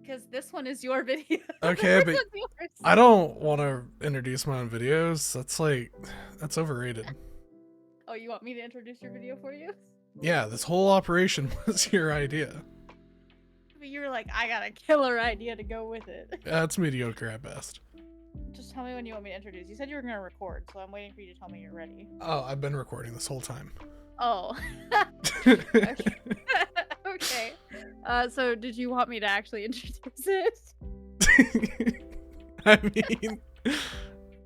Because this one is your video. Okay, This but one's yours. I don't want to introduce my own videos. That's overrated. Oh, you want me to introduce your video for you? Yeah, this whole operation was your idea. But you were like, I got a killer idea to go with it. It's mediocre at best. Just tell me when you want me to introduce. You said you were going to record, so I'm waiting for you to tell me you're ready. Oh, I've been recording this whole time. Oh. Okay. Okay. So did you want me to actually introduce it? I mean,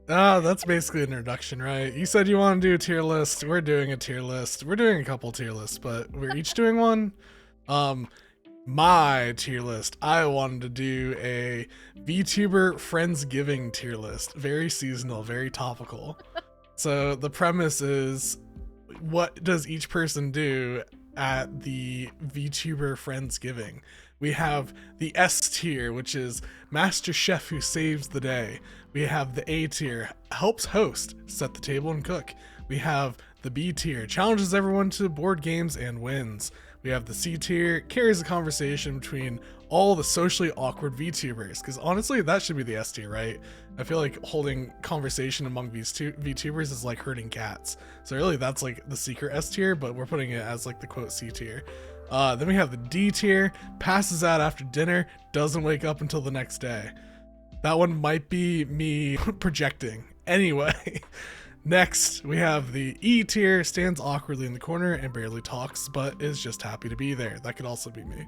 that's basically an introduction, right? You said you want to do a tier list. We're doing a tier list. We're doing a couple tier lists, but we're each doing one. My tier list, I wanted to do a VTuber Friendsgiving tier list. Very seasonal, very topical. So the premise is, what does each person do at the VTuber Friendsgiving? We have the S tier, which is Master Chef who saves the day. We have the A tier, helps host, set the table and cook. We have the B tier, challenges everyone to board games and wins. We have the C tier, carries a conversation between all the socially awkward VTubers, because honestly, that should be the S tier, right? I feel like holding conversation among these two VTubers is like herding cats. So really, that's like the secret S tier, but we're putting it as like the quote C tier. Then we have the D tier, passes out after dinner, doesn't wake up until the next day. That one might be me projecting. Anyway, next we have the E tier, stands awkwardly in the corner and barely talks, but is just happy to be there. That could also be me.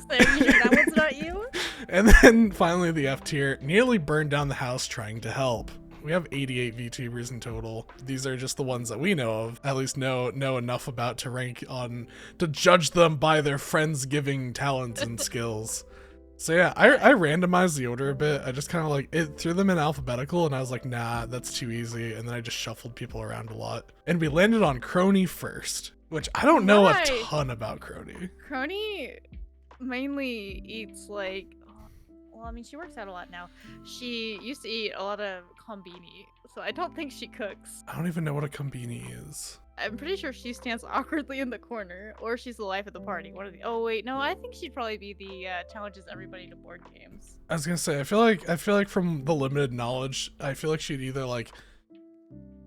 That one's not you? And then finally the F tier, nearly burned down the house trying to help. We have 88 VTubers in total. These are just the ones that we know of, at least know enough about to rank on, to judge them by their Friendsgiving talents and skills. So yeah, I randomized the order a bit. I just kind of like, it threw them in alphabetical and I was like, nah, that's too easy. And then I just shuffled people around a lot. And we landed on Crony first, which I don't know a ton about Crony. Crony mainly eats like, well, I mean, she works out a lot now. She used to eat a lot of kombini, so I don't think she cooks. I don't even know what a kombini is. I'm pretty sure she stands awkwardly in the corner, or she's the life of the party. One of the. Oh wait, no, I think she'd probably be the challenges everybody to board games. I was gonna say, I feel like from the limited knowledge, I feel like she'd either like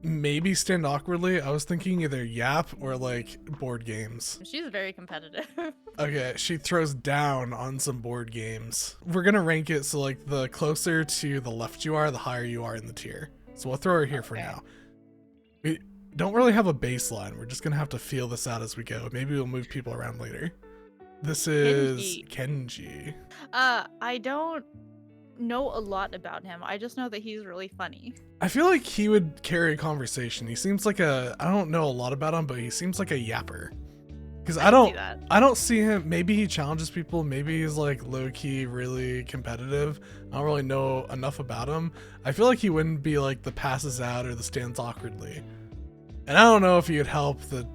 maybe stand awkwardly. I was thinking either yap or like board games. She's very competitive. Okay, she throws down on some board games. We're gonna rank it so like the closer to the left you are, the higher you are in the tier. So we'll throw her here for now. We don't really have a baseline. We're just gonna have to feel this out as we go. Maybe we'll move people around later. This is Kenji. I don't know a lot about him. I just know that he's really funny. I feel like he would carry a conversation. He seems like I don't know a lot about him, but he seems like a yapper. Because I don't see him. Maybe he challenges people. Maybe he's like low-key really competitive. I don't really know enough about him. I feel like he wouldn't be like the passes out or the stands awkwardly. And I don't know if he would help the.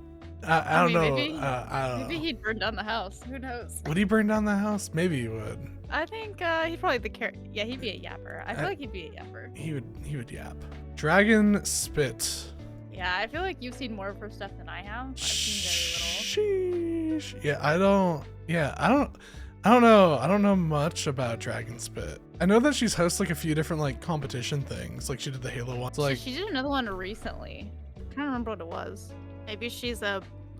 I don't know. Maybe he'd burn down the house. Who knows? Would he burn down the house? Maybe he would. I think he'd probably yeah, he'd be a yapper. I feel like he'd be a yapper. He would yap. Dragon Spit. Yeah, I feel like you've seen more of her stuff than I have. I've seen very little. Sheesh. Yeah, I don't know. I don't know much about Dragon Spit. I know that she's hosted like a few different like competition things. Like she did the Halo one. So, like she did another one recently. I can't remember what it was. Maybe she's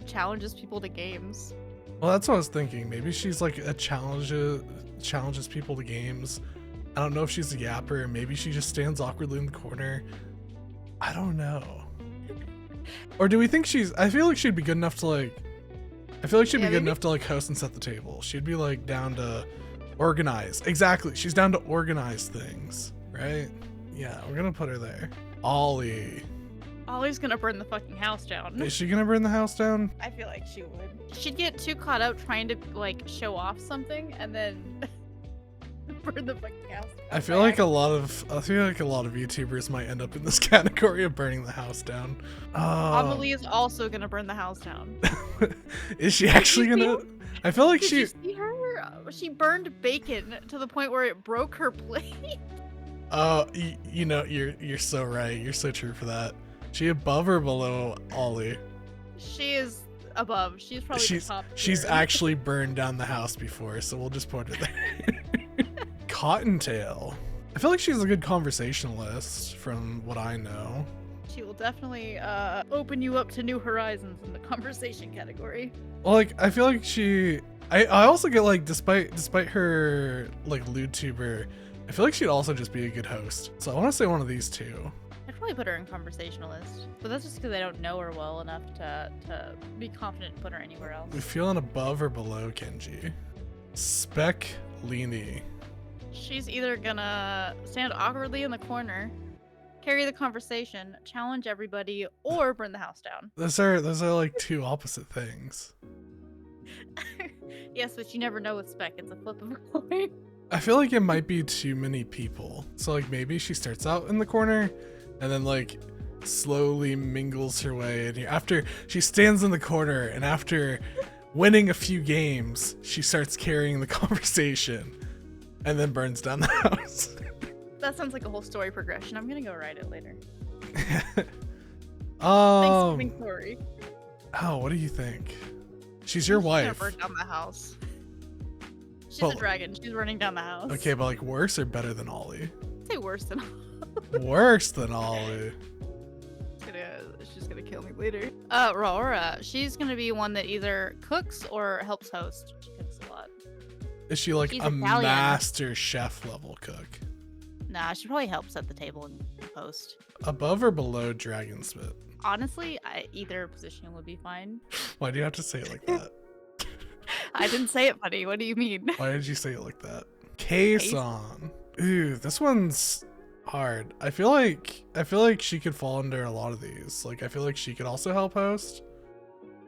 challenges people to games. Well, that's what I was thinking. Maybe she's like a challenges people to games. I don't know if she's a yapper. Maybe she just stands awkwardly in the corner. I don't know. Or do we think I feel like she'd be good enough to like, host and set the table. She'd be like down to organize. Exactly. She's down to organize things, right? Yeah, we're gonna put her there. Ollie. Ollie's gonna burn the fucking house down. Is she gonna burn the house down? I feel like she would. She'd get too caught up trying to like show off something and then burn the fucking house down. I feel like a lot of YouTubers might end up in this category of burning the house down. Amelie is also gonna burn the house down. Is she actually gonna? I feel like Did you see her? She burned bacon to the point where it broke her plate. Oh, you know, you're so right. You're so true for that. She above or below Ollie? She is above. She's probably the top tier. She's actually burned down the house before, so we'll just put her there. Cottontail. I feel like she's a good conversationalist from what I know. She will definitely open you up to new horizons in the conversation category. Well, like, I feel like I also get like, despite her like lewd tuber, I feel like she'd also just be a good host. So I want to say one of these two. I'd probably put her in conversationalist, but that's just because I don't know her well enough to be confident to put her anywhere else. We feeling above or below Kenji? Spec Leany. She's either gonna stand awkwardly in the corner, carry the conversation, challenge everybody, or burn the house down. Those are like two opposite things. Yes, but you never know with Spec. It's a flip of a coin. I feel like it might be too many people. So like maybe she starts out in the corner and then like slowly mingles her way and after she stands in the corner and after winning a few games, she starts carrying the conversation and then burns down the house. That sounds like a whole story progression. I'm gonna go write it later. Thanksgiving story. Oh, what do you think? She's your wife. Burn down the house. She's a dragon. She's burning down the house. Okay, but like worse or better than Ollie? I'd say worse than Ollie. Worse than Ollie. She's gonna kill me later. Aurora. She's gonna be one that either cooks or helps host. She cooks a lot. Is she like She's a Italian. master chef level cook? Nah, she probably helps at the table and host. Above or below Dragonsmith? Honestly, either position would be fine. Why do you have to say it like that? I didn't say it funny. What do you mean? Why did you say it like that? Kason. Ooh, this one's hard. I feel like she could fall under a lot of these. Like I feel like she could also help host.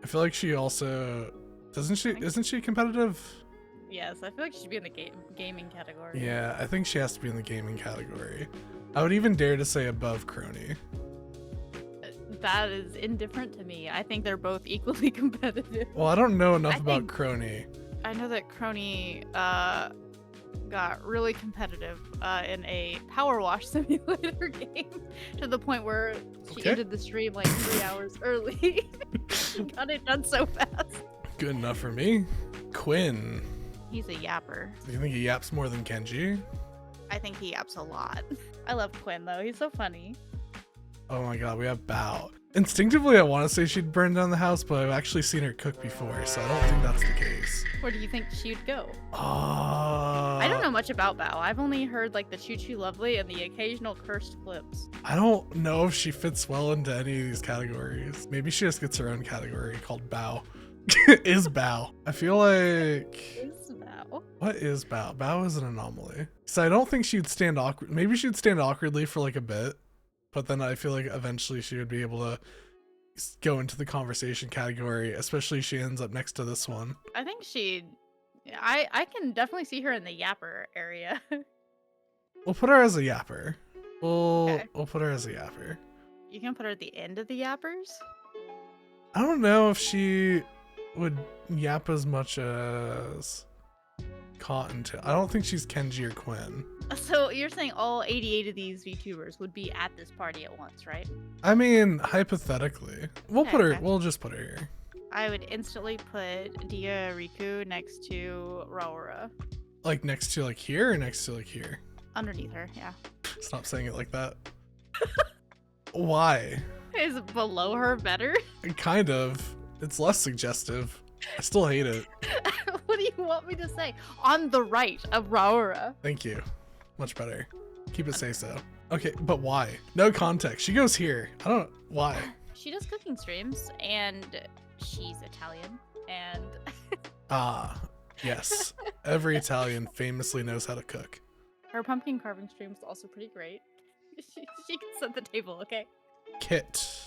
I feel like she also isn't she competitive? Yes, I feel like she should be in the gaming category. Yeah, I think she has to be in the gaming category. I would even dare to say above Crony. That is indifferent to me. I think they're both equally competitive. Well, I don't know enough about Crony. I know that Crony got really competitive in a power wash simulator game to the point where she ended the stream like 3 hours early. Got it done so fast. Good enough for me. Quinn. He's a yapper. Do you think he yaps more than Kenji? I think he yaps a lot. I love Quinn though. He's so funny. Oh my god, we have Bao. Instinctively, I want to say she'd burn down the house, but I've actually seen her cook before, so I don't think that's the case. Where do you think she'd go? I don't know much about Bao. I've only heard like the Choo Choo Lovely and the occasional cursed flips. I don't know if she fits well into any of these categories. Maybe she just gets her own category called Bao. Is Bao. I feel like... Is Bao? What is Bao? Bao is an anomaly. So I don't think she'd stand awkward. Maybe she'd stand awkwardly for like a bit. But then I feel like eventually she would be able to go into the conversation category, especially if she ends up next to this one. I think I can definitely see her in the yapper area. We'll put her as a yapper. Okay. We'll put her as a yapper. You can put her at the end of the yappers? I don't know if she would yap as much as Cottontail. I don't think she's Kenji or Quinn. So you're saying all 88 of these VTubers would be at this party at once, right? I mean, hypothetically. We'll put her, Okay. we'll just put her here. I would instantly put Dia Riku next to Raura. Like next to like here or next to like here? Underneath her, yeah. Stop saying it like that. Why? Is below her better? Kind of. It's less suggestive. I still hate it. What do you want me to say? On the right of Raura. Thank you. Much better. Keep it say so. Okay, but why? No context. She goes here. I don't know why. She does cooking streams, and she's Italian, and... Ah, yes. Every Italian famously knows how to cook. Her pumpkin carving stream is also pretty great. She can set the table, okay? Kit.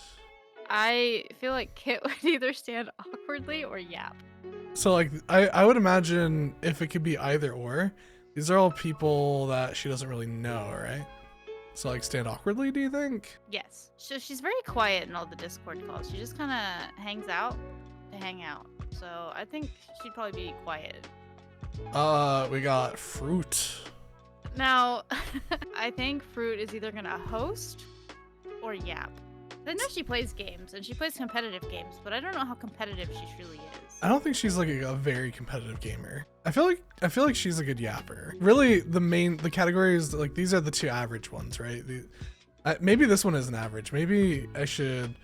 I feel like Kit would either stand awkwardly or yap. So like, I would imagine if it could be either or, these are all people that she doesn't really know, right? So like stand awkwardly, do you think? Yes. So she's very quiet in all the Discord calls. She just kind of hangs out to hang out. So I think she'd probably be quiet. We got Fruit. Now, I think Fruit is either gonna host or yap. I know she plays games, and she plays competitive games, but I don't know how competitive she truly is. I don't think she's like a very competitive gamer. I feel like she's a good yapper. Really, the categories, like these are the two average ones, right? Maybe this one isn't average. Maybe I should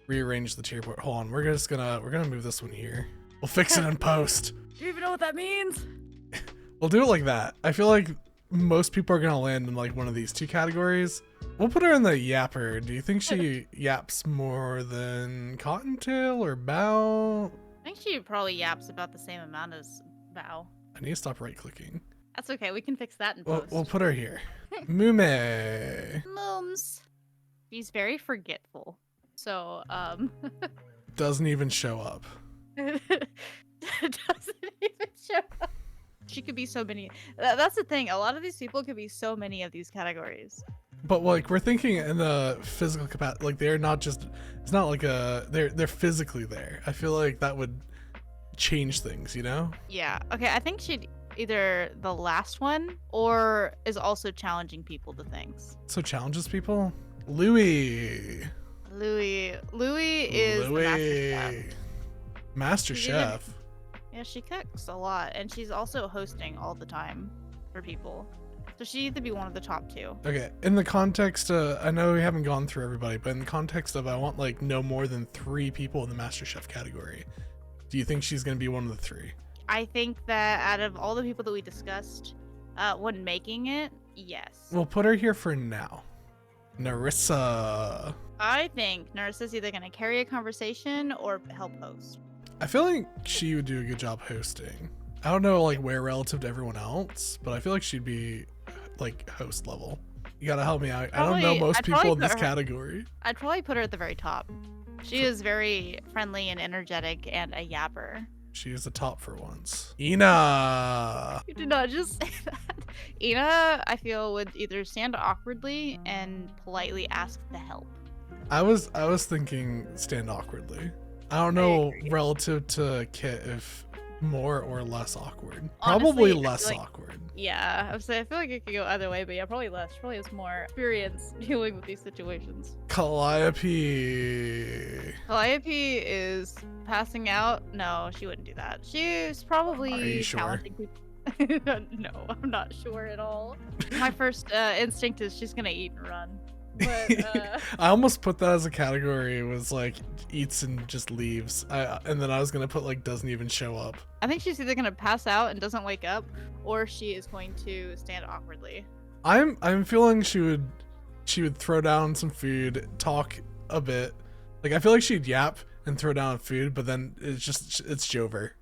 rearrange the tier board. Hold on, we're gonna move this one here. We'll fix it in post. Do you even know what that means? We'll do it like that. I feel like most people are gonna land in like one of these two categories. We'll put her in the yapper. Do you think she yaps more than Cottontail or Bow? I think she probably yaps about the same amount as Bow. I need to stop right clicking. That's okay, we can fix that in post. We'll put her here. Mume. Mums. She's very forgetful. So, Doesn't even show up. doesn't even show up. She could be so many. That's the thing. A lot of these people could be so many of these categories. But like we're thinking in the physical capacity, like they're not just. It's not like they're physically there. I feel like that would change things, you know? Yeah. Okay. I think she'd either the last one or is also challenging people to things. So challenges people. Louis Louis is the master chef. Master chef. Yeah, she cooks a lot, and she's also hosting all the time for people. So she needs to be one of the top two. Okay, in the context, I know we haven't gone through everybody, but in the context of I want like no more than 3 people in the Master Chef category. Do you think she's gonna be one of the 3? I think that out of all the people that we discussed, when making it, yes. We'll put her here for now. Narissa. I think Narissa's either gonna carry a conversation or help host. I feel like she would do a good job hosting. I don't know like where relative to everyone else, but I feel like she'd be like host level. You gotta help me out. I don't know most people in this category. I'd probably put her at the very top. She is very friendly and energetic and a yapper. She is the top for once. Ina. You did not just say that. Ina, I feel, would either stand awkwardly and politely ask to help. I was thinking stand awkwardly. I don't know relative to Kit if more or less awkward. Probably Honestly, less awkward. Yeah, I feel like it could go either way, but yeah, probably less. She probably has more experience dealing with these situations. Calliope. Calliope is passing out. No, she wouldn't do that. She's probably challenging people. No, I'm not sure at all. My first instinct is she's gonna eat and run. But, I almost put that as a category. It was like eats and just leaves. And then I was gonna put like doesn't even show up. I think she's either gonna pass out and doesn't wake up, or she is going to stand awkwardly. I'm feeling she would throw down some food, talk a bit. Like I feel like she'd yap and throw down food, but then it's over.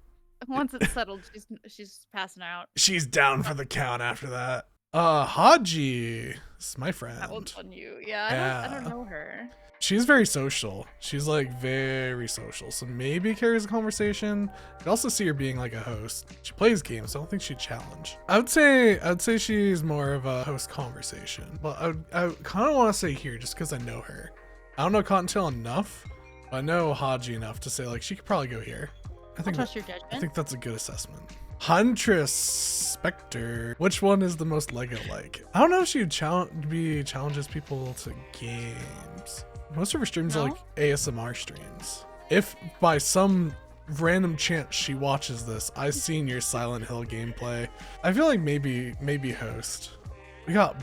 Once it's settled, she's passing out. She's down for the count after that. Haji. This is my friend. That one's on you. Yeah, I don't know her. She's very social. She's like very social. So maybe carries a conversation. I could also see her being like a host. She plays games, so I don't think she'd challenge. I'd say she's more of a host conversation. But I kind of want to say here just because I know her. I don't know Cottontail enough, but I know Haji enough to say like she could probably go here. I trust your judgment. I think that's a good assessment. Huntress Spectre. Which one is the most Lego-like? I don't know if she would challenges people to games. Most of her streams are like ASMR streams. If by some random chance she watches this, I've seen your Silent Hill gameplay. I feel like maybe host. We got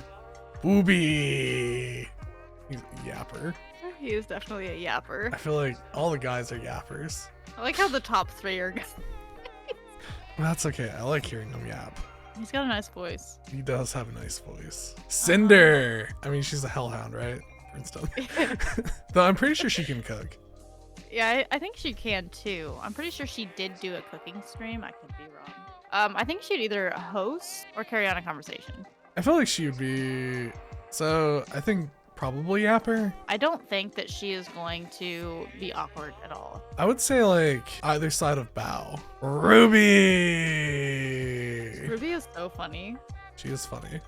Booby. He's a yapper. He is definitely a yapper. I feel like all the guys are yappers. I like how the top 3 are guys. That's okay. I like hearing him yap. He's got a nice voice. He does have a nice voice. Cinder. I mean, she's a hellhound, right? For instance. Though I'm pretty sure she can cook. Yeah, I think she can too. I'm pretty sure she did do a cooking stream. I could be wrong. I think she'd either host or carry on a conversation. I feel like she would be. So I think probably yapper. I don't think that she is going to be awkward at all. I would say like either side of Bow. Ruby. Ruby is so funny. She is funny.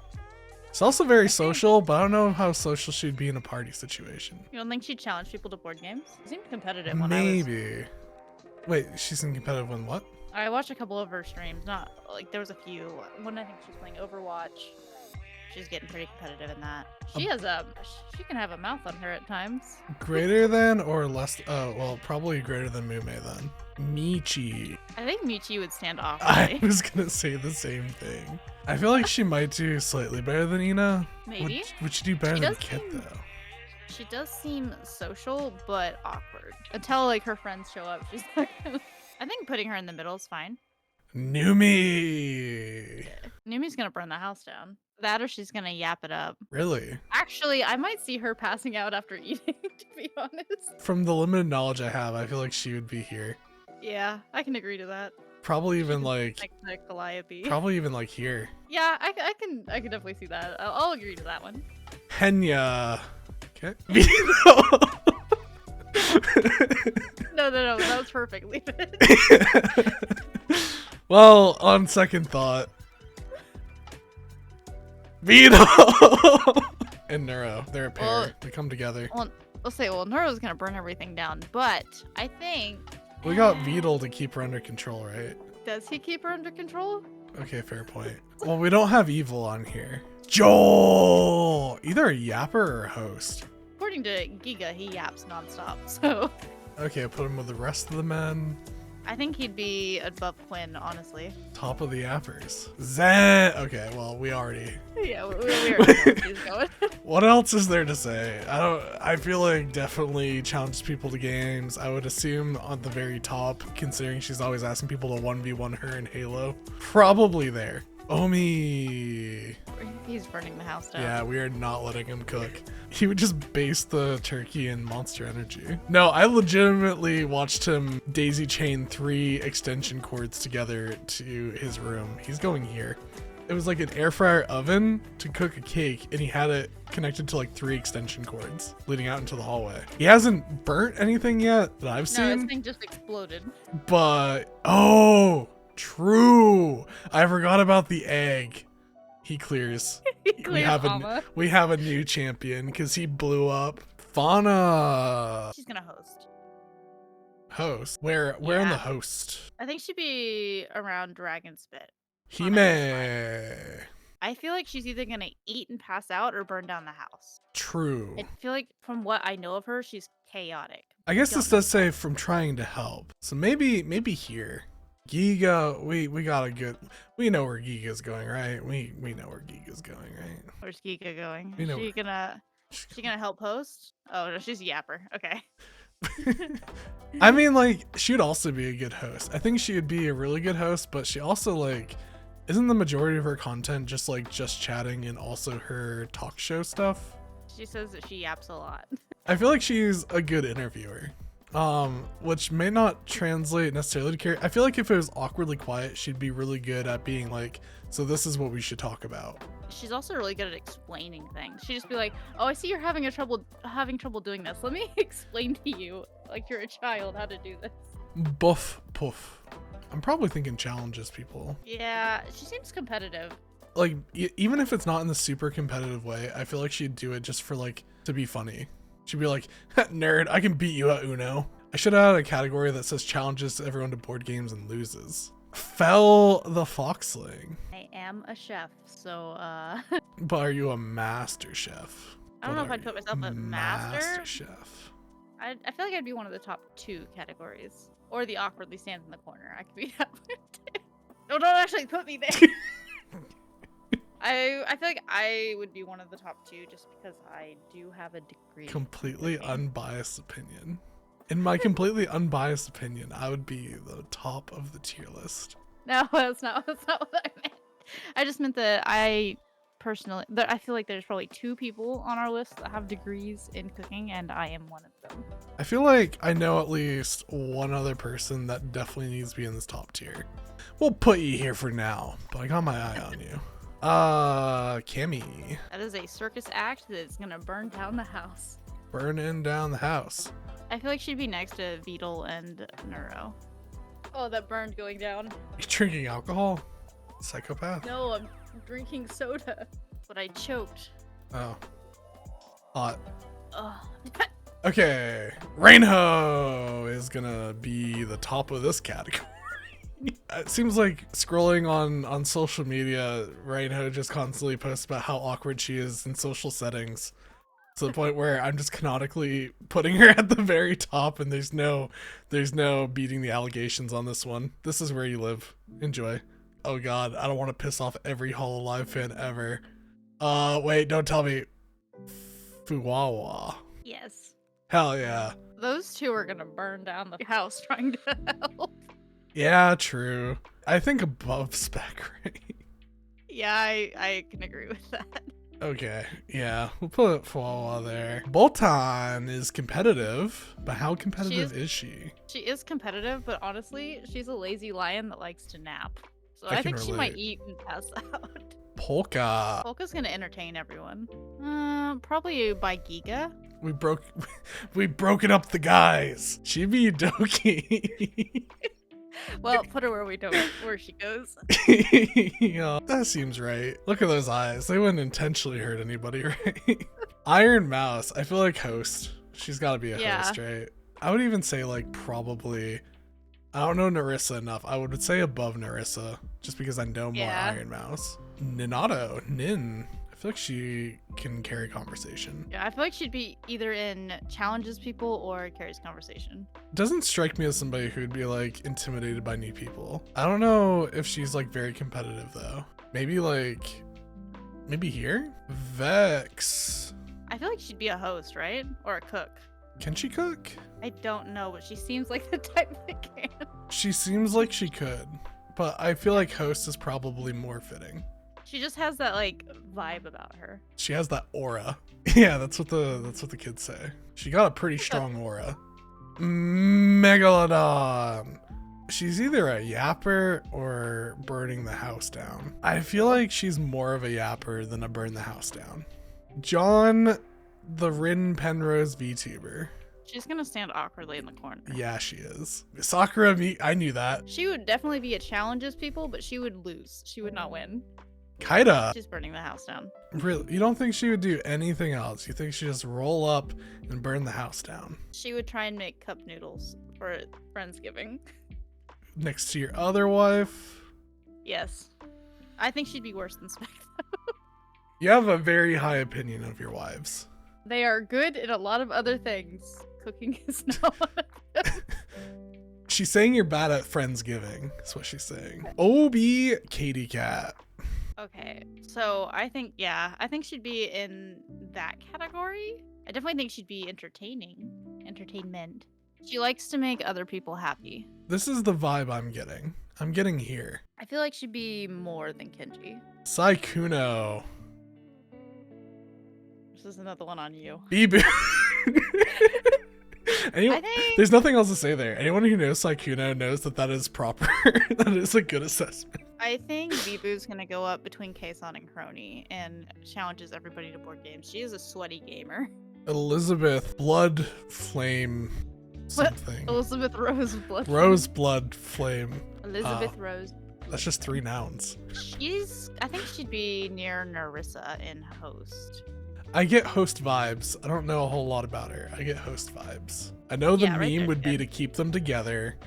She's also very social, but I don't know how social she'd be in a party situation. You don't think she'd challenge people to board games? She seemed competitive when Maybe. Wait, she's in competitive when what? I watched a couple of her streams. Not like there was a few. One I think she was playing Overwatch. She's getting pretty competitive in that. She has she can have a mouth on her at times. Greater than or less? Oh, well, probably greater than Mume then. Michi. I think Michi would stand off. I was gonna say the same thing. I feel like she might do slightly better than Ina. Maybe. Would she do better She than does Kit seem- though? She does seem social, but awkward. Until like her friends show up, she's not gonna... I think putting her in the middle is fine. Numi. Numi's gonna burn the house down. That or she's gonna yap it up. Really? Actually, I might see her passing out after eating, to be honest. From the limited knowledge I have, I feel like she would be here. Yeah, I can agree to that. Probably even like the Calliope. probably even like here. Yeah, I can definitely see that. I'll agree to that one. Henya. Okay. No, that was perfect. Leave it. Well, on second thought, Vito and Neuro, they're a pair. Well- They come together. Well, let's say, Nero's gonna burn everything down, but I think... We got Vito to keep her under control, right? Does he keep her under control? Okay, fair point. Well, we don't have Evil on here. Joel! Either a yapper or a host. According to Giga, he yaps nonstop, so... Okay, put him with the rest of the men. I think he'd be above Quinn, honestly. Top of the yappers. Zen! Okay, well, we already... Yeah, we already know where he's going. What else is there to say? I feel like definitely challenge people to games. I would assume on the very top, considering she's always asking people to 1v1 her in Halo. Probably there. Omi. He's burning the house down. Yeah, we are not letting him cook. He would just base the turkey in Monster Energy. No, I legitimately watched him daisy chain 3 extension cords together to his room. He's going here. It was like an air fryer oven to cook a cake, and he had it connected to like 3 extension cords leading out into the hallway. He hasn't burnt anything yet that I've No, seen, this thing just exploded. but oh, true. I forgot about the egg. He clears. Clear Mama. We have a new champion because he blew up. Fauna She's gonna host. host. Where in the Yeah. host? I think she'd be around Dragon Spit. Hime. I feel like she's either gonna eat and pass out or burn down the house. True. I feel like from what I know of her, she's chaotic. I guess don't this does say from trying to help. So maybe here. Giga, we got a good. We know where Giga's going, right? We know where Giga's going, right? Where's Giga going? We know She gonna help host? Oh no, she's a yapper. Okay. I mean, like, she'd also be a good host. I think she would be a really good host, but she also, like, isn't the majority of her content just, like, just chatting and also her talk show stuff? She says that she yaps a lot. I feel like she's a good interviewer, which may not translate necessarily to character. I feel like if it was awkwardly quiet, she'd be really good at being like, so this is what we should talk about. She's also really good at explaining things. She'd just be like, "Oh, I see you're having trouble doing this. Let me explain to you, like you're a child, how to do this." Buff poof. I'm probably thinking challenges people. Yeah, she seems competitive. Like, even if it's not in the super competitive way, I feel like she'd do it just for, like, to be funny. She'd be like, nerd, I can beat you at Uno. I should have had a category that says challenges everyone to board games and loses. FelFoxling. I am a chef, so But are you a master chef? I don't know if I'd put myself a master. chef. I feel like I'd be one of the top 2 categories. Or the awkwardly stands in the corner. I could be that one too. No, don't actually put me there. I feel like I would be one of the top 2 just because I do have a degree. Completely unbiased opinion. In my completely unbiased opinion, I would be the top of the tier list. No, that's not what I meant. I just meant that I feel like there's probably 2 people on our list that have degrees in cooking, and I am one of them. I feel like I know at least one other person that definitely needs to be in this top tier. We'll put you here for now, but I got my eye on you. Cammy. That is a circus act that's gonna burn down the house. Burning down the house. I feel like she'd be next to Beetle and Neuro. Oh, that burned going down. You drinking alcohol? Psychopath? No, I'm drinking soda. But I choked. Oh. Hot. Ugh. Okay. Rainho is gonna be the top of this category. It seems like scrolling on social media, Rhino just constantly posts about how awkward she is in social settings, to the point where I'm just canonically putting her at the very top, and there's no beating the allegations on this one. This is where you live. Enjoy. Oh god, I don't want to piss off every Hololive fan ever. Wait, don't tell me. Fuwawa. Yes. Hell yeah. Those two are gonna burn down the house trying to help. Yeah, true. I think above spec, right? Yeah, I can agree with that. Okay, yeah, we'll put Fuwawa there. Bolton is competitive, but how competitive is she? She is competitive, but honestly, she's a lazy lion that likes to nap. So I I can think she might relate. eat and pass out. Polka. Polka's gonna entertain everyone. Probably by Giga. We broken up the guys. Chibi Doki. Well, put her where she goes. Yeah, that seems right. Look at those eyes. They wouldn't intentionally hurt anybody, right? Iron Mouse. I feel like host. She's got to be a host, right? I would even say like probably. I don't know Narissa enough. I would say above Narissa, just because I know more Iron Mouse. Ninato. Nin. I feel like she can carry conversation. Yeah, I feel like she'd be either in challenges people or carries conversation. Doesn't strike me as somebody who'd be like intimidated by new people. I don't know if she's like very competitive though. Maybe here? Vex. I feel like she'd be a host, right? Or a cook. Can she cook? I don't know, but she seems like the type that can. She seems like she could, but I feel like host is probably more fitting. She just has that like vibe about her. She has that aura. Yeah, that's what the kids say. She got a pretty strong aura. Megalodon. She's either a yapper or burning the house down. I feel like she's more of a yapper than a burn the house down. John, the Rin Penrose VTuber. She's gonna stand awkwardly in the corner. Yeah, she is. Sakura, I knew that. She would definitely be a challenges people, but she would lose. She would not win. Kaida. She's burning the house down. Really? You don't think she would do anything else? You think she'd just roll up and burn the house down? She would try and make cup noodles for Friendsgiving. Next to your other wife? Yes. I think she'd be worse than Spec. You have a very high opinion of your wives. They are good in a lot of other things. Cooking is not one of them. She's saying you're bad at Friendsgiving. That's what she's saying. Obi Katie Cat. Okay, so I think she'd be in that category. I definitely think she'd be entertainment. She likes to make other people happy. This is the vibe I'm getting. I'm getting here. I feel like she'd be more than Kenji. Saikuno. This is another one on you. Bibu. There's nothing else to say there. Anyone who knows Saikuno knows that is proper. That is a good assessment. I think Bibu's gonna go up between Kason and Crony and challenges everybody to board games. She is a sweaty gamer. Elizabeth Blood Flame something. Elizabeth Rose Blood. Rose Blood Flame. Elizabeth Rose. That's just 3 nouns. I think she'd be near Narissa in host. I get host vibes. I don't know a whole lot about her. I get host vibes. I know the meme would be to keep them together,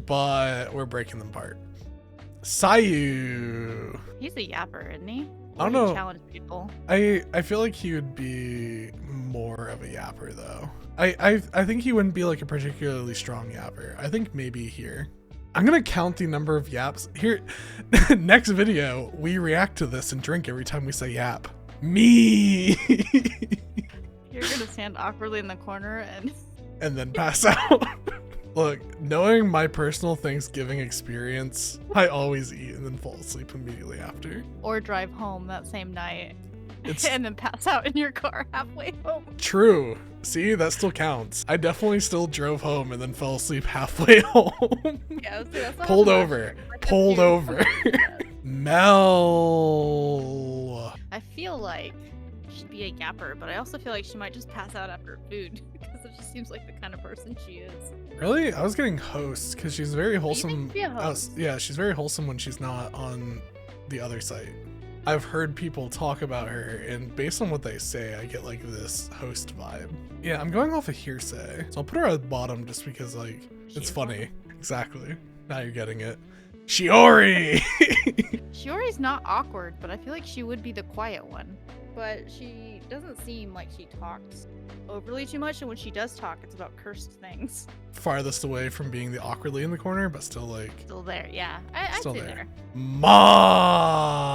but we're breaking them apart. Sayu. He's a yapper, isn't he? I don't know. Challenge people. I feel like he would be more of a yapper though. I think he wouldn't be like a particularly strong yapper. I think maybe here. I'm gonna count the number of yaps. Here, next video, we react to this and drink every time we say yap. Me. You're gonna stand awkwardly in the corner and then pass out. Look, knowing my personal Thanksgiving experience, I always eat and then fall asleep immediately after. Or drive home that same night and then pass out in your car halfway home. True. See, that still counts. I definitely still drove home and then fell asleep halfway home. Yeah, see, that's Pulled over. Mel. I feel like she'd be a yapper, but I also feel like she might just pass out after food because it just seems like the kind of person she is. Really? I was getting host because she's very wholesome. Yeah, she's very wholesome when she's not on the other site. I've heard people talk about her, and based on what they say, I get like this host vibe. Yeah, I'm going off of hearsay, so I'll put her at the bottom just because like it's funny. Exactly. Now you're getting it. Shiori! Shiori's not awkward, but I feel like she would be the quiet one. But she doesn't seem like she talks overly too much, and when she does talk, it's about cursed things. Farthest away from being the awkwardly in the corner, but still like... Still there, yeah. I'd Still say there. there. Moss!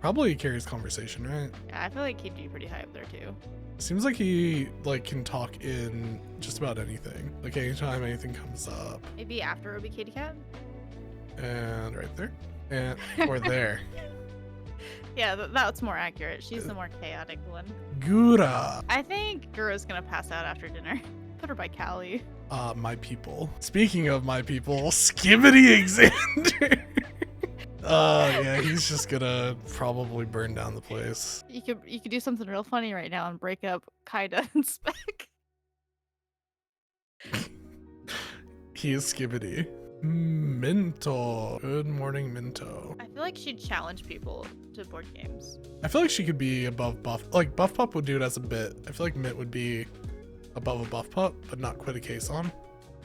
Probably carries conversation, right? Yeah, I feel like he'd be pretty high up there too. Seems like he like can talk in just about anything. Like anytime anything comes up. Maybe after it would be Kitty Cat? And right there. And or there. Yeah, that's more accurate. She's the more chaotic one. Gura. I think Gura's gonna pass out after dinner. Put her by Callie. My people. Speaking of my people, Skibbity Exandyr. Yeah, he's just gonna probably burn down the place. You could do something real funny right now and break up Kaida and Spec. He is Skibbity. Minto. Good morning, Minto. I feel like she'd challenge people to board games. I feel like she could be above Buff. Like, Buff Pup would do it as a bit. I feel like Mint would be above a Buff Pup, but not quite a case on.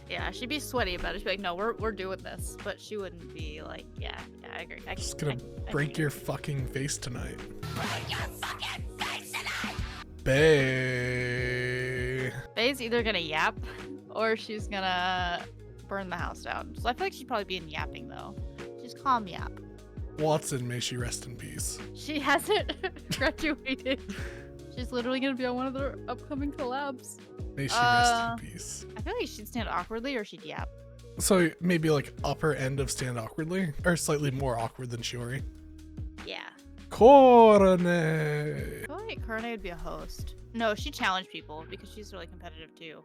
Yeah, she'd be sweaty about it. She'd be like, no, we're doing this. But she wouldn't be like, yeah, I agree. Just gonna break your fucking face tonight. Break your fucking face tonight! Bae. Bae's either gonna yap or she's gonna burn the house down. So I feel like she'd probably be in yapping though. She's calm yap. Watson, may she rest in peace. She hasn't graduated. She's literally gonna be on one of their upcoming collabs. May she rest in peace. I feel like she'd stand awkwardly or she'd yap. So maybe like upper end of stand awkwardly, or slightly more awkward than Shiori. Yeah. Korone. I feel like Korone would be a host. No, she'd challenge people because she's really competitive too.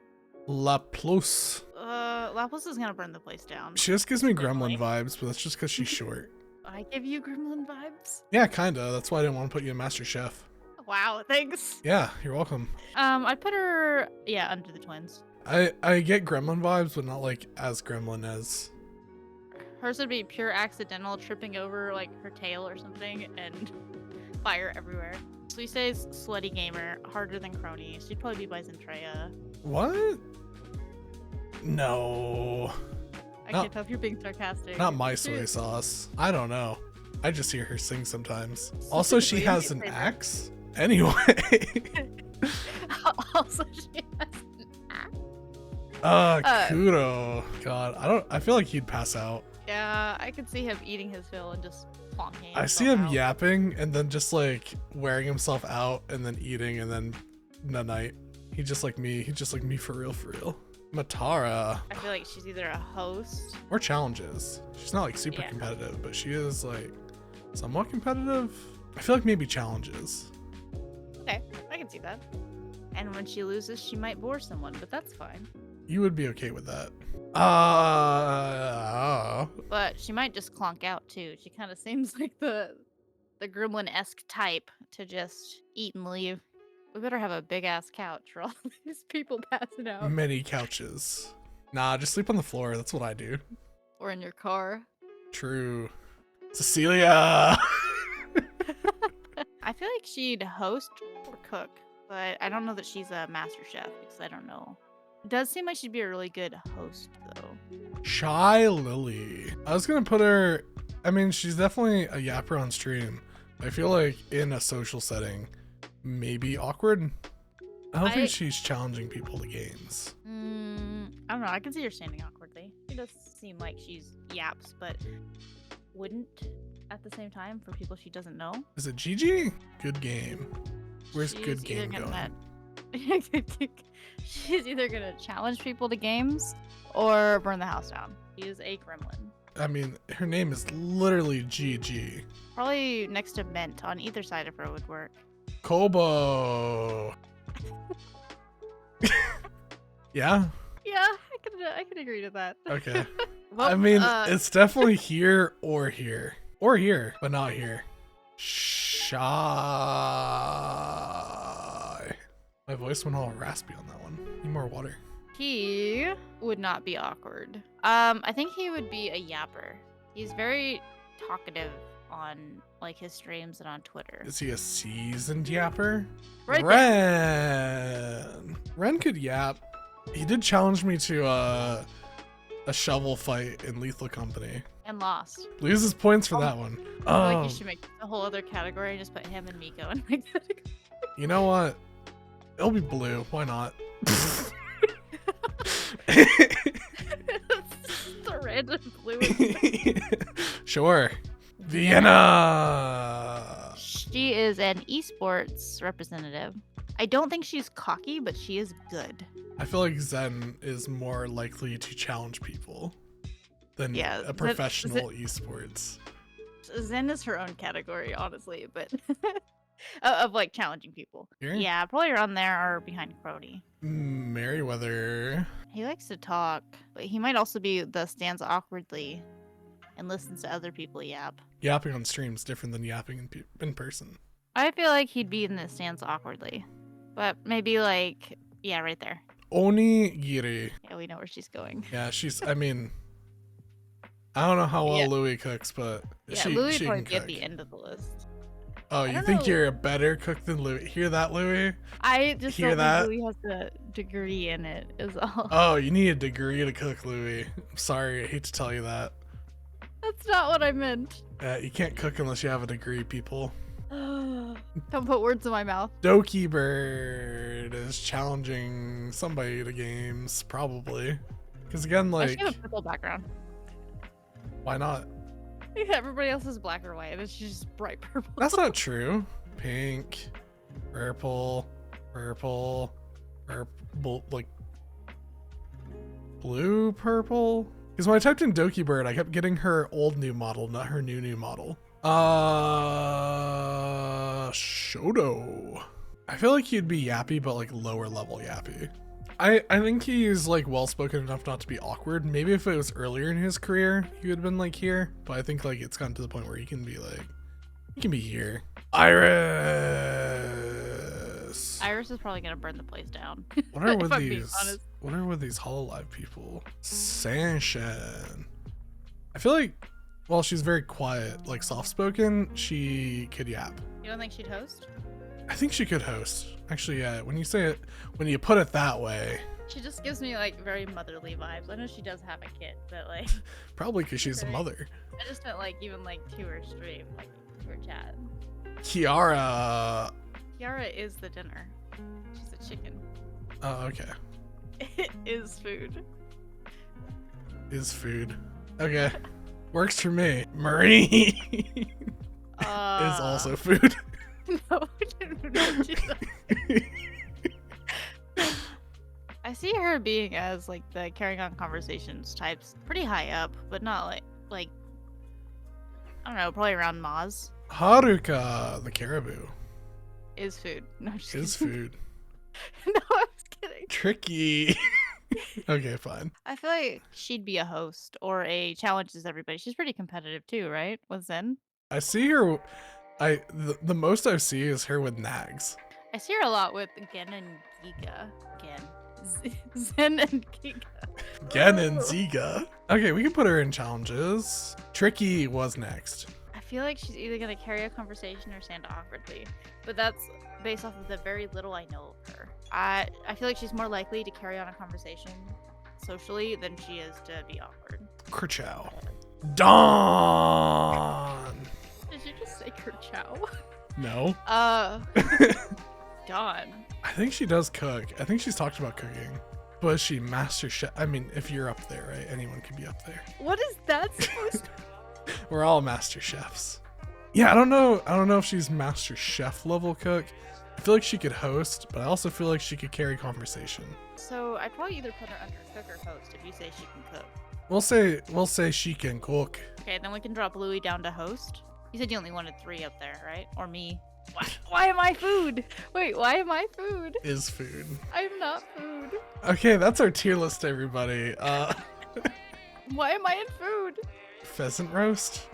Laplos. Lapis is gonna burn the place down. She just gives me gremlin vibes, but that's just because she's short. I give you gremlin vibes? Yeah, kinda. That's why I didn't want to put you in Master Chef. Wow, thanks. Yeah, you're welcome. I'd put her, yeah, under the twins. I get gremlin vibes, but not like as gremlin as... Hers would be pure accidental, tripping over like her tail or something, and fire everywhere. Suisei's sweaty gamer, harder than Crony. She'd probably be by Zentreya. What? No. I can't tell if you're being sarcastic. Not my soy sauce. I don't know. I just hear her sing sometimes. Also, she has an axe. Anyway. Also, she has an axe. Kuro. God, I feel like he'd pass out. Yeah, I could see him eating his fill and just plonking. I see him yapping and then just like wearing himself out and then eating and then night. He's just like me. He's just like me for real, for real. Matara. I feel like she's either a host or challenges. She's not like super competitive, but she is like somewhat competitive. I feel like maybe challenges. Okay, I can see that. And when she loses, she might bore someone, but that's fine. You would be okay with that. But she might just clonk out too. She kind of seems like the gremlin-esque type to just eat and leave. We better have a big ass couch for all these people passing out. Many couches. Nah, just sleep on the floor. That's what I do. Or in your car. True. Cecilia. I feel like she'd host or cook, but I don't know that she's a master chef because I don't know. It does seem like she'd be a really good host though. Shy Lily. I was gonna put her, I mean, she's definitely a yapper on stream. I feel like in a social setting, maybe awkward. I don't think she's challenging people to games. I don't know. I can see her standing awkwardly. She does seem like she's yaps, but wouldn't at the same time for people she doesn't know. Is it GG? Good game. Where's good game going? She's either gonna challenge people to games or burn the house down. She is a gremlin. I mean, her name is literally GG. Probably next to Mint on either side of her would work. Kobo. Yeah? Yeah, I could agree to that. Okay. Well, I mean, it's definitely here or here. Or here, but not here. Shy. My voice went all raspy on that one. Need more water. He would not be awkward. I think he would be a yapper. He's very talkative on like his streams and on Twitter. Is he a seasoned yapper? Right Ren. Ren could yap. He did challenge me to a shovel fight in Lethal Company. And lost. Loses points for that one. I feel like you should make a whole other category and just put him and Miko in my category. You know what? It'll be blue. Why not? Just a random blue. Sure. Vienna. She is an esports representative. I don't think she's cocky, but she is good. I feel like Zen is more likely to challenge people than a professional esports. Zen is her own category, honestly, but of like challenging people. Here? Yeah, probably around there or behind Crony. Merriweather. He likes to talk, but he might also be the stands awkwardly and listens to other people yap. Yapping on stream is different than yapping in person. I feel like he'd be in the stands awkwardly, but maybe like, yeah, right there. Onigiri. Yeah, we know where she's going. Yeah, I mean, I don't know how well Louis cooks, but yeah, she Louis can probably be cook. at the end of the list. Oh, you think you're a better cook than Louis? Hear that, Louis? I just Hear don't that? think Louis has a degree in it, is all. Oh, you need a degree to cook, Louis. I'm sorry, I hate to tell you that. That's not what I meant. You can't cook unless you have a degree, people. Don't put words in my mouth. Doki Bird is challenging somebody to games, probably. Because again, like... I should have a purple background. Why not? Yeah, everybody else is black or white, and she's just bright purple. That's not true. Pink, purple, like blue, purple. Because when I typed in Doki Bird, I kept getting her old new model, not her new model. Shoto. I feel like he'd be yappy, but like lower level yappy. I think he's like well spoken enough not to be awkward. Maybe if it was earlier in his career, he would have been like here. But I think like it's gotten to the point where he can be like, he can be here. Iris. Iris is probably gonna burn the place down. What are with these? What are with these Hololive people? Sanshin. I feel like, well, she's very quiet, like soft spoken. She could yap. You don't think she'd host? I think she could host. Actually, yeah. When you say it, when you put it that way. She just gives me like very motherly vibes. I know she does have a kid, but like. Probably because she's a mother. I just meant like even like to her stream, like to her chat. Kiara. Kiara is the dinner. She's a chicken. Oh, okay. It is food. Is food. Okay. Works for me. Marine is also food. No, I see her being as like the carrying on conversations types pretty high up, but not like I don't know, probably around Maz. Haruka, the caribou. Is food. No, just is kidding. food. No, I was kidding. Tricky. Okay, fine. I feel like she'd be a host or a challenges everybody. She's pretty competitive too, right? With Zen. I see her. The most I see is her with Nags. I see her a lot with Gen and Giga. Zen and Giga. Gen and Ziga. Okay, we can put her in challenges. Tricky was next. I feel like she's either gonna carry a conversation or stand awkwardly, but that's based off of the very little I know of her. I feel like she's more likely to carry on a conversation socially than she is to be awkward. Kerchow. Dawn. Did you just say Kerchow? No. Dawn. I think she does cook. I think she's talked about cooking. But is she master chef? I mean, if you're up there, right? Anyone can be up there. What is that supposed to We're all master chefs. Yeah, I don't know if she's master chef level cook. I feel like she could host, but I also feel like she could carry conversation. So I'd probably either put her under cook or host if you say she can cook. We'll say she can cook. Okay, then we can drop Louis down to host. You said you only wanted 3 up there, right? Or me. Why am I food? Wait, why am I food? Is food. I'm not food. Okay, that's our tier list, everybody. Why am I in food? Pheasant roast?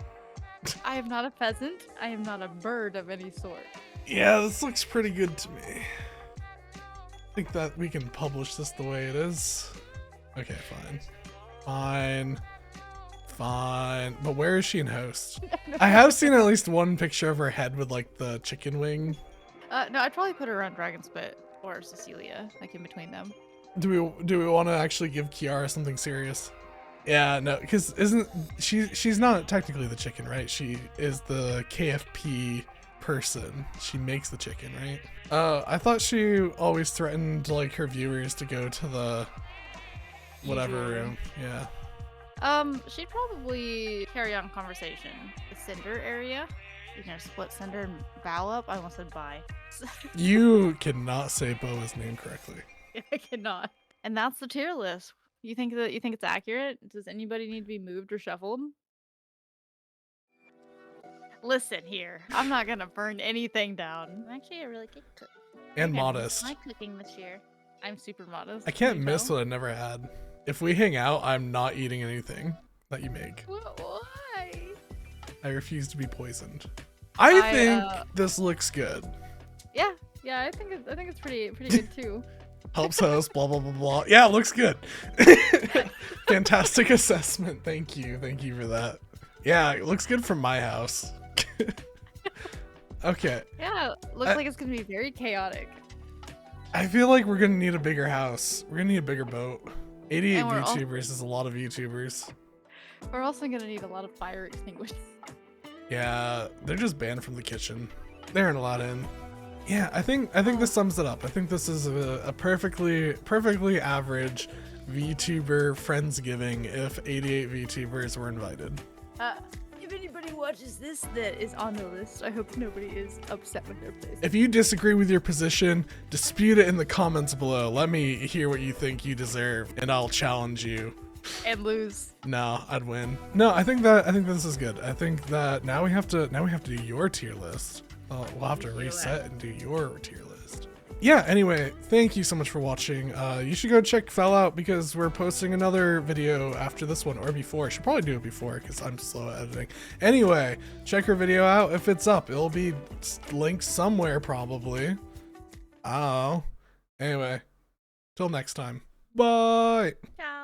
I am not a pheasant. I am not a bird of any sort. Yeah, this looks pretty good to me. I think that we can publish this the way it is. Okay, fine. But where is she in host? I have seen at least one picture of her head with like the chicken wing. No, I'd probably put her on Dragon Spit or Cecilia, like in between them. Do we want to actually give Kiara something serious? Yeah, no, because she's not technically the chicken, right? She is the KFP person. She makes the chicken, right? I thought she always threatened like her viewers to go to the whatever room. Yeah. She'd probably carry on conversation. The Cinder area. You know, split Cinder and bow up. I almost said bye. You cannot say Boa's name correctly. I cannot. And that's the tier list. You think it's accurate? Does anybody need to be moved or shuffled? Listen here, I'm not gonna burn anything down. I'm actually a really good cook. And modest. My cooking this year. I'm super modest. I can't miss what I never had. If we hang out, I'm not eating anything that you make. Why? I refuse to be poisoned. I think this looks good. Yeah, I think it's pretty good too. Helps host, blah blah blah blah. Yeah, it looks good. Fantastic assessment. Thank you for that. Yeah, it looks good from my house. Okay. Yeah, looks like it's gonna be very chaotic. I feel like we're gonna need a bigger house. We're gonna need a bigger boat. 88 VTubers is a lot of YouTubers. We're also gonna need a lot of fire extinguishers. Yeah, they're just banned from the kitchen. They aren't allowed in. Yeah, I think this sums it up. I think this is a perfectly average VTuber Friendsgiving if 88 VTubers were invited. If anybody watches this that is on the list, I hope nobody is upset with their place. If you disagree with your position, dispute it in the comments below. Let me hear what you think you deserve, and I'll challenge you. And lose. No, I'd win. No, I think this is good. I think that now we have to do your tier list. We'll have to reset and do your tier list. Yeah, anyway, thank you so much for watching. You should go check Fel out because we're posting another video after this one, or before. I should probably do it before because I'm slow at editing. Anyway, check her video out if it's up. It'll be linked somewhere probably. Oh. Anyway, till next time. Bye. Ciao.